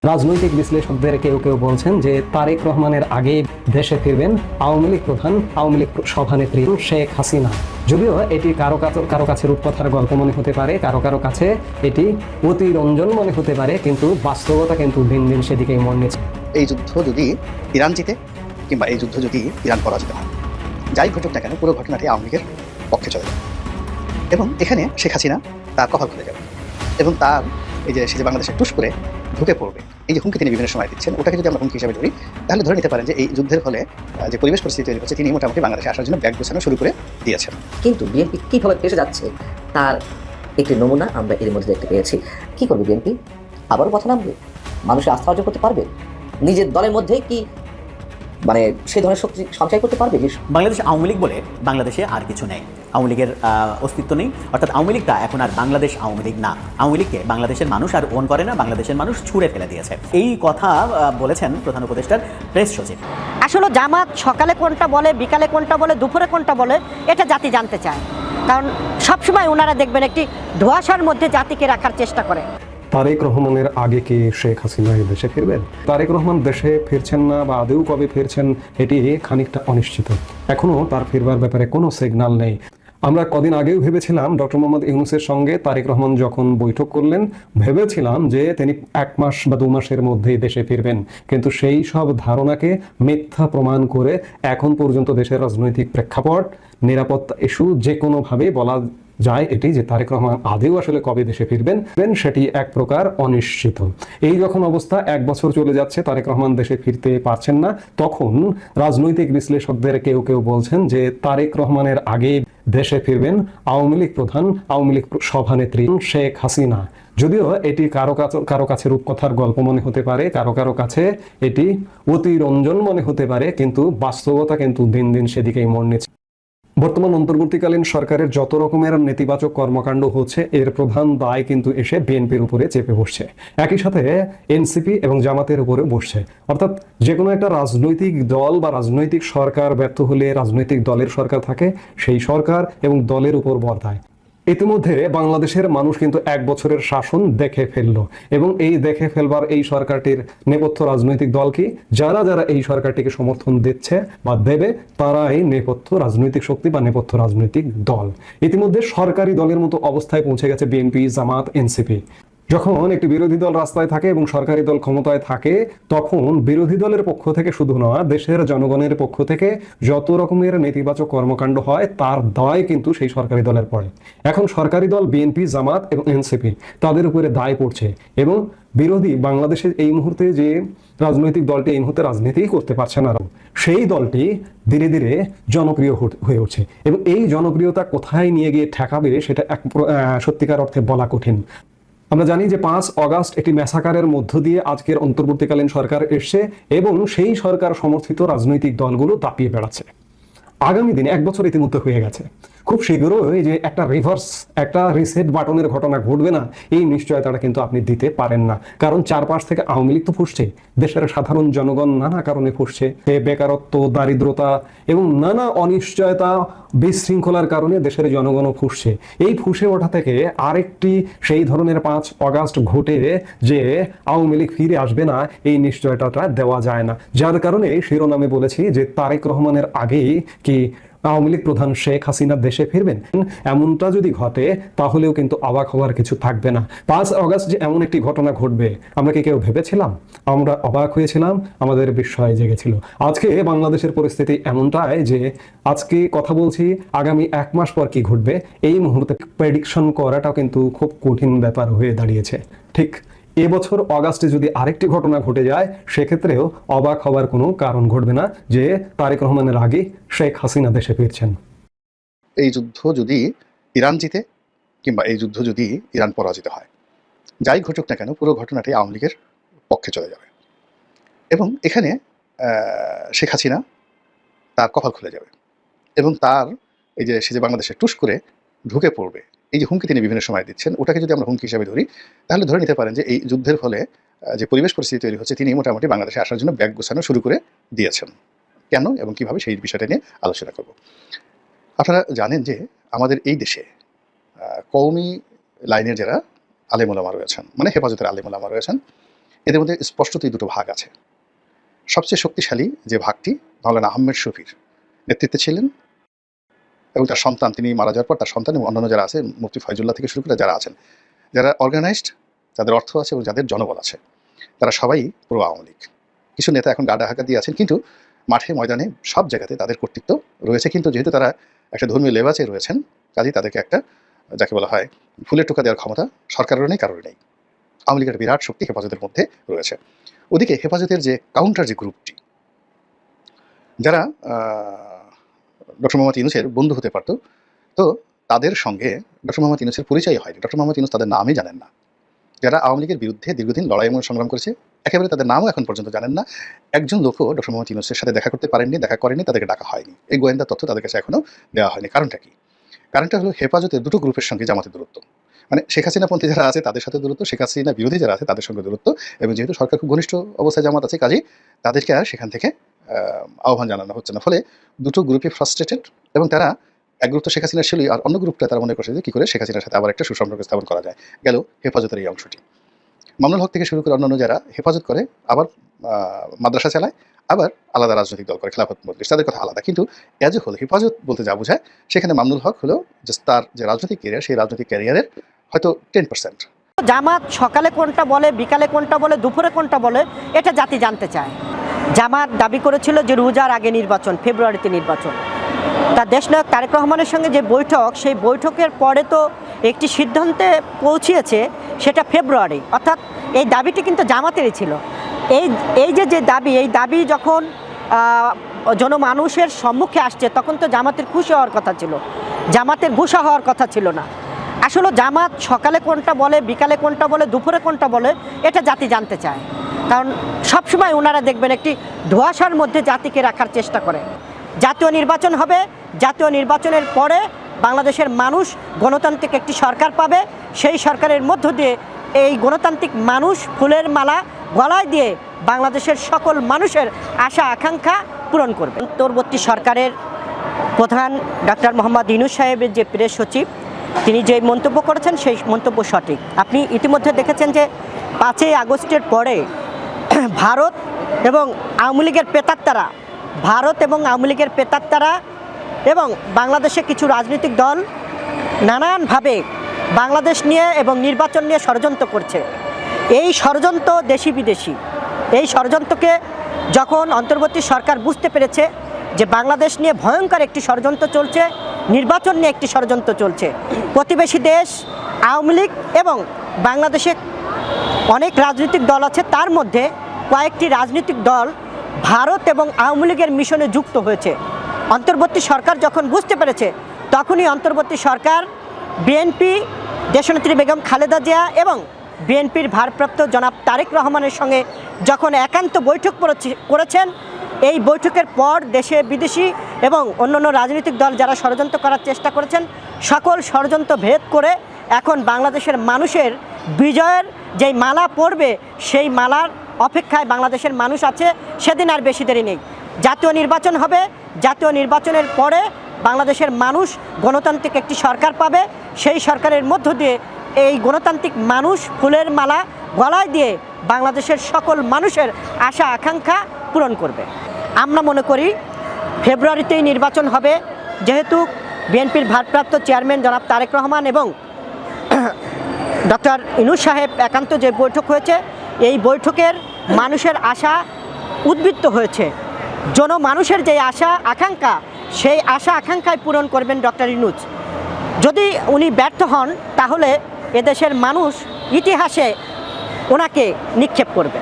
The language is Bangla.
রাজনৈতিক বিশ্লেষকদের কেউ কেউ বলছেন যে তারেক রহমানের আগে দেশে ফিরবেন আওয়ামী লীগ প্রধান, আওয়ামী লীগ সভানেত্রী শেখ হাসিনা। যদিও এটি কারো কাছে রূপকথার গল্প মনে হতে পারে, কারো কাছে এটি অতিরঞ্জন মনে হতে পারে, কিন্তু বাস্তবতা কিন্তু দিন দিন সেদিকেই মন নিচ্ছে। এই যুদ্ধ যদি ইরান জিতে কিংবা এই যুদ্ধ যদি ইরান পরাজিত হয়, যাই ঘটুক না কেন পুরো ঘটনাটি আওয়ামী লীগের পক্ষে চলে যাবে এবং এখানে শেখ হাসিনা তার কপাল খুলে যাবে এবং তার এই যে সে যে বাংলাদেশে টুস করে ঢুকে পড়বে, এই যে হুমকি তিনি বিভিন্ন সময় দিচ্ছেন, ওটাকে যদি আমরা হুমকি হিসেবে ধরি তাহলে ধরে নিতে পারেন যে এই যুদ্ধের ফলে যে পরিবেশ পরিস্থিতি তৈরি হচ্ছে, তিনি মোটামুটি বাংলাদেশে আসার জন্য ব্যাগ গোছানো শুরু করে দিয়েছেন। কিন্তু বিএনপি কীভাবে ফেসে যাচ্ছে তার একটি নমুনা আমরা এর মধ্যে দেখতে পেয়েছি। কি করবে বিএনপি? আবারও কথা নামবে? মানুষের আস্থা অর্জন করতে পারবে? নিজের দলের মধ্যে কি মানে সে ধরনের শক্তি সঞ্চয় করতে পারবে? বাংলাদেশ আওয়ামী লীগ বলে বাংলাদেশে আর কিছু নেই, আওয়ামী লীগের অস্তিত্ব নেই। অর্থাৎ আওয়ামী লীগটা এখন আর বাংলাদেশ আওয়ামী লীগ না। আওয়ামী লীগকে বাংলাদেশের মানুষ আর ওন করে না, বাংলাদেশের মানুষ ছুঁড়ে ফেলে দিয়েছে। এই কথা বলেছেন প্রধান উপদেষ্টার প্রেস সচিব। আসলে জামাত সকালে কোনটা বলে, বিকালে কোনটা বলে, দুপুরে কোনটা বলে, এটা জাতি জানতে চায়। কারণ সবসময় ওনারা দেখবেন একটি ধোঁয়াশার মধ্যে জাতিকে রাখার চেষ্টা করে। তারেক রহমানের আগে কি শেখ হাসিনা দেশে ফিরবেন? তারেক রহমান দেশে ফিরছেন না বা আদৌ কবে ফিরছেন এটি খানিকটা অনিশ্চিত। এখনো তার ফিরবার ব্যাপারে কোনো সিগন্যাল নেই। আমরা কদিন আগেও ভেবেছিলাম ডক্টর মোহাম্মদ ইউনূসের সঙ্গে তারেক রহমান যখন বৈঠক করলেন, ভেবেছিলাম যে তিনি 1 মাস বা 2 মাসের মধ্যেই দেশে ফিরবেন, কিন্তু সেই সব ধারণাকে মিথ্যা প্রমাণ করে এখন পর্যন্ত দেশের রাজনৈতিক প্রেক্ষাপট, নিরাপত্তা ইস্যু, যে কোনোভাবে বলা যায় এটি যে তারেক রহমান আদেও আসলে কবে দেশে ফিরবেন সেটি এক প্রকার অনিশ্চিত। এই যখন অবস্থা, 1 বছর চলে যাচ্ছে, তারেক রহমান দেশে ফিরতে পারছেন না, তখন রাজনৈতিক বিশ্লেষকদের কেউ কেউ বলছেন যে তারেক রহমানের আগে দেশে ফিরবেন আওয়ামী লীগ প্রধান, আওয়ামী লীগ সভানেত্রী শেখ হাসিনা। যদিও এটি কারো কাছে রূপকথার গল্প মনে হতে পারে, কারো কাছে এটি অতিরঞ্জন মনে হতে পারে, কিন্তু বাস্তবতা কিন্তু দিন দিন সেদিকেই মন নিচ্ছে। বর্তমান অন্তর্বর্তীকালীন সরকারের যত রকমের নেতিবাচক কর্মকাণ্ড হচ্ছে, এর প্রধান দায় কিন্তু এসে বিএনপির উপরে চেপে বসছে, একই সাথে এনসিপি এবং জামাতের উপরে বসছে। অর্থাৎ যে কোনো একটা রাজনৈতিক দল বা রাজনৈতিক সরকার ব্যর্থ হলে রাজনৈতিক দলের সরকার থাকে, সেই সরকার এবং দলের উপর বর্তায়। ইতিমধ্যে বাংলাদেশের মানুষ কিন্তু 1 বছরের শাসন দেখে ফেললো, এবং এই দেখে ফেলবার এই সরকারটির নেপথ্য রাজনৈতিক দল কি? যারা এই সরকারটিকে সমর্থন দিচ্ছে বা দেবে, তারাই নেপথ্য রাজনৈতিক শক্তি বা নেপথ্য রাজনৈতিক দল। ইতিমধ্যে সরকারি দলের মতো অবস্থায় পৌঁছে গেছে বিএনপি, জামাত, এনসিপি। যখন একটি বিরোধী দল রাস্তায় থাকে এবং সরকারি দল ক্ষমতায় থাকে, তখন বিরোধী দলের পক্ষ থেকে শুধু নয়, দেশের জনগণের পক্ষ থেকে যত রকমের নেতিবাচক কর্মকাণ্ড হয় তার দায় কিন্তু সেই সরকারি দলের পড়ে। এখন সরকারি দল বিএনপি, জামাত এবং এনসিপি, তাদের উপরে দায় পড়ছে, এবং বিরোধী বাংলাদেশের এই মুহূর্তে যে রাজনৈতিক দলটি এই মুহূর্তে রাজনীতিই করতে পারছে না, সেই দলটি ধীরে ধীরে জনপ্রিয় হয়ে উঠছে, এবং এই জনপ্রিয়তা কোথায় নিয়ে গিয়ে ঠেকাবে সেটা সত্যিকার অর্থে বলা কঠিন। আমরা জানি যে 5 অগাস্ট একটি ম্যাসাকারের মধ্য দিয়ে আজকের অন্তর্বর্তীকালীন সরকার এসছে, এবং সেই সরকার সমর্থিত রাজনৈতিক দলগুলো দাপিয়ে বেড়াচ্ছে। আগামী দিনে 1 বছর ইতিমধ্যে হয়ে গেছে, খুব শীঘ্রই যে একটা একটা রিসেট বাটনের ঘটনা ঘটবে না, এই নিশ্চয়তাটা কিন্তু আপনি দিতে পারেন না। কারণ চারপাশ থেকে আওয়ামী লীগ তো ফুসছে, দেশের সাধারণ জনগণ নানা কারণে ফুসছে, বেকারত্ব, দারিদ্রতা এবং নানা অনিশ্চয়তা, বিশৃঙ্খলার কারণে দেশের জনগণও ফুসছে। এই ফুসে ওঠা থেকে আরেকটি সেই ধরনের 5 অগাস্ট ঘটে যে আওয়ামী লীগ ফিরে আসবে না, এই নিশ্চয়তাটা দেওয়া যায় না। যার কারণে শিরোনামে বলেছি যে তারেক রহমানের আগেই কি আওয়ামী লীগ প্রধান শেখ হাসিনা দেশে ফিরবেন। এমনটা যদি ঘটে তাহলেও কিন্তু অবাক হওয়ার কিছু থাকবে না। 5 অগাস্ট যে এমন একটি ঘটনা ঘটবে, আমরা কি কেউ ভেবেছিলাম? আমরা অবাক হয়েছিলাম, আমাদের বিস্ময় জেগেছিল। আজকে বাংলাদেশের পরিস্থিতি এমনটাই যে আজকে কথা বলছি, আগামী 1 মাস পর কি ঘটবে এই মুহূর্তে প্রেডিকশন করাটাও কিন্তু খুব কঠিন ব্যাপার হয়ে দাঁড়িয়েছে। ঠিক এবছর অগাস্টে যদি আরেকটি ঘটনা ঘটে যায়, সেক্ষেত্রেও অবাক হওয়ার কোনো কারণ ঘটবে না যে তারেক রহমানের আগে শেখ হাসিনা দেশে ফিরছেন। এই যুদ্ধ যদি ইরান জিতে কিংবা এই যুদ্ধ যদি ইরান পরাজিত হয়, যাই ঘটুক না কেন পুরো ঘটনাটি আওয়ামী লীগের পক্ষে চলে যাবে এবং এখানে শেখ হাসিনা তার কপাল খুলে যাবে এবং তার এই যে সে যে বাংলাদেশে টুস করে ঢুকে পড়বে, এই যে হুমকি তিনি বিভিন্ন সময় দিচ্ছেন, ওটাকে যদি আমরা হুমকি হিসেবে ধরি তাহলে ধরে নিতে পারেন যে এই যুদ্ধের ফলে যে পরিবেশ পরিস্থিতি তৈরি হচ্ছে, তিনি মোটামুটি বাংলাদেশে আসার জন্য ব্যাগ গোছানো শুরু করে দিয়েছেন। কেন এবং কিভাবে, সেই বিষয়টা নিয়ে আলোচনা করব। আপনারা জানেন যে আমাদের এই দেশে কওমি লাইনের যারা আলেম ওলামা রয়েছেন, মানে হেফাজতের আলেম ওলামা রয়েছেন, এদের মধ্যে স্পষ্টতই দুটো ভাগ আছে। সবচেয়ে শক্তিশালী যে ভাগটি মাওলানা আহমেদ শফির নেতৃত্বে ছিলেন, এবং তার সন্তান, তিনি মারা যাওয়ার পর তার সন্তান এবং অন্যান্য যারা আছে, মুফতি ফয়জুল্লাহ থেকে শুরু করে যারা আছেন, যারা অর্গানাইজড, যাদের অর্থ আছে এবং যাদের জনবল আছে, তারা সবাই পুরো আওয়ামী লীগ। কিছু নেতা এখন গাডা হাঁকা দিয়ে আছেন, কিন্তু মাঠে ময়দানে সব জায়গাতে তাদের কর্তৃত্ব রয়েছে। কিন্তু যেহেতু তারা একটা ধর্মীয় লেবাসে রয়েছেন, কাজেই তাদেরকে একটা, যাকে বলা হয়, ফুলের টোকা দেওয়ার ক্ষমতা সরকারেরও নেই, কারোর নেই। আওয়ামী লীগের বিরাট শক্তি হেফাজতের মধ্যে রয়েছে। ওদিকে হেফাজতের যে কাউন্টার যে গ্রুপটি, যারা ডক্টর মোহাম্মদ ইউনূসের বন্ধু হতে পারত, তো তাদের সঙ্গে ডক্টর মোহাম্মদ ইউনূসের পরিচয় হয়নি। ডক্টর মোহাম্মদ ইউনূস তাদের নামই জানেন না। যারা আওয়ামী লীগের বিরুদ্ধে দীর্ঘদিন লড়াই এবং সংগ্রাম করেছে, একেবারে তাদের নামও এখন পর্যন্ত জানেন না। একজন লোকও ডক্টর মোহাম্মদ ইউনূসের সাথে দেখা করতে পারেননি, দেখা করেনি, তাদেরকে ডাকা হয়নি। এই গোয়েন্দা তথ্য তাদের কাছে এখনও দেওয়া হয়নি। কারণটা কি? কারণটা হলো হেফাজতের দুটো গ্রুপের সঙ্গে জামাতের দূরত্ব। মানে শেখ হাসিনাপন্থী যারা আছে তাদের সাথে দূরত্ব, শেখ হাসিনা বিরোধী যারা আছে তাদের সঙ্গে দূরত্ব, এবং যেহেতু সরকার খুব ঘনিষ্ঠ অবস্থায় জামাত আছে, কাজেই তাদেরকে আর সেখান থেকে আহ্বান জানানো হচ্ছে না। ফলে দুটো গ্রুপই ফ্রাস্ট্রেটেড, এবং তারা এক গ্রুপ তো শেখ হাসিনার ছিলই, আর অন্য গ্রুপটা তারা মনে করছে যে কী করে শেখ হাসিনার সাথে আবার একটা সুসম্পর্ক স্থাপন করা যায়। গেল হেফাজতের এই অংশটি। মামুনুল হক থেকে শুরু করে অন্যান্য যারা হেফাজত করে, আবার মাদ্রাসা চালায়, আবার আলাদা রাজনৈতিক দল করে, খেলাফত মজলিস, তাদের কথা আলাদা। কিন্তু এজ এ হোল হেফাজত বলতে যা বোঝায়, সেখানে মামুনুল হক হলো যে তার যে রাজনৈতিক ক্যারিয়ার, সেই রাজনৈতিক ক্যারিয়ারের হয়তো 10%। জামাত সকালে কোনটা বলে, বিকালে কোনটা বলে, দুপুরে কোনটা বলে, এটা জাতি জানতে চায়। জামাত দাবি করেছিল যে রোজার আগে নির্বাচন, ফেব্রুয়ারিতে নির্বাচন। তার দেশনায়ক তারেক রহমানের সঙ্গে যে বৈঠক, সেই বৈঠকের পরে তো একটি সিদ্ধান্তে পৌঁছিয়েছে, সেটা ফেব্রুয়ারি। অর্থাৎ এই দাবিটি কিন্তু জামাতেরই ছিল। এই যে দাবি, এই দাবি যখন জনমানুষের সম্মুখে আসছে, তখন তো জামাতের খুশি হওয়ার কথা ছিল, জামাতের গুসা হওয়ার কথা ছিল না। আসলে জামাত সকালে কোনটা বলে, বিকালে কোনটা বলে, দুপুরে কোনটা বলে, এটা জাতি জানতে চায়। কারণ সবসময় ওনারা দেখবেন একটি ধোঁয়াশার মধ্যে জাতিকে রাখার চেষ্টা করে। জাতীয় নির্বাচন হবে, জাতীয় নির্বাচনের পরে বাংলাদেশের মানুষ গণতান্ত্রিক একটি সরকার পাবে। সেই সরকারের মধ্য দিয়ে এই গণতান্ত্রিক মানুষ ফুলের মালা গলায় দিয়ে বাংলাদেশের সকল মানুষের আশা আকাঙ্ক্ষা পূরণ করবে। অন্তর্বর্তী সরকারের প্রধান ডক্টর মোহাম্মদ ইউনূস সাহেবের যে প্রেস সচিব, তিনি যে মন্তব্য করেছেন, সেই মন্তব্য সঠিক। আপনি ইতিমধ্যে দেখেছেন যে 5ই আগস্টের পরে ভারত এবং আওয়ামী লীগের প্রেতাত্মারা এবং বাংলাদেশে কিছু রাজনৈতিক দল নানানভাবে বাংলাদেশ নিয়ে এবং নির্বাচন নিয়ে ষড়যন্ত্র করছে। এই ষড়যন্ত্র দেশি বিদেশি। এই ষড়যন্ত্রকে যখন অন্তর্বর্তী সরকার বুঝতে পেরেছে যে বাংলাদেশ নিয়ে ভয়ঙ্কর একটি ষড়যন্ত্র চলছে, নির্বাচন নিয়ে একটি ষড়যন্ত্র চলছে, প্রতিবেশী দেশ আওয়ামী লীগ এবং বাংলাদেশে অনেক রাজনৈতিক দল আছে, তার মধ্যে কয়েকটি রাজনৈতিক দল ভারত এবং আওয়ামী লীগের মিশনে যুক্ত হয়েছে। অন্তর্বর্তী সরকার যখন বুঝতে পেরেছে, তখনই অন্তর্বর্তী সরকার বিএনপি, দেশনেত্রী বেগম খালেদা জিয়া এবং বিএনপির ভারপ্রাপ্ত জনাব তারেক রহমানের সঙ্গে যখন একান্ত বৈঠক করেছেন, এই বৈঠকের পর দেশে বিদেশি এবং অন্যান্য রাজনৈতিক দল যারা ষড়যন্ত্র করার চেষ্টা করেছেন, সকল ষড়যন্ত্র ভেদ করে এখন বাংলাদেশের মানুষের বিজয়ের যেই মালা পড়বে, সেই মালার অপেক্ষায় বাংলাদেশের মানুষ আছে। সেদিন আর বেশি দেরি নেই, জাতীয় নির্বাচন হবে। জাতীয় নির্বাচনের পরে বাংলাদেশের মানুষ গণতান্ত্রিক একটি সরকার পাবে। সেই সরকারের মধ্য দিয়ে এই গণতান্ত্রিক মানুষ ফুলের মালা গলায় দিয়ে বাংলাদেশের সকল মানুষের আশা আকাঙ্ক্ষা পূরণ করবে। আমরা মনে করি ফেব্রুয়ারিতেই নির্বাচন হবে, যেহেতু বিএনপির ভারপ্রাপ্ত চেয়ারম্যান জনাব তারেক রহমান এবং ডক্টর ইউনূস সাহেব একান্ত যে বৈঠক হয়েছে, এই বৈঠকের মানুষের আশা উদ্বৃত্ত হয়েছে। জনমানুষের যে আশা আকাঙ্ক্ষা, সেই আশা আকাঙ্ক্ষায় পূরণ করবেন ডক্টর ইউনূস। যদি উনি ব্যর্থ হন, তাহলে এদেশের মানুষ ইতিহাসে ওনাকে নিক্ষেপ করবে।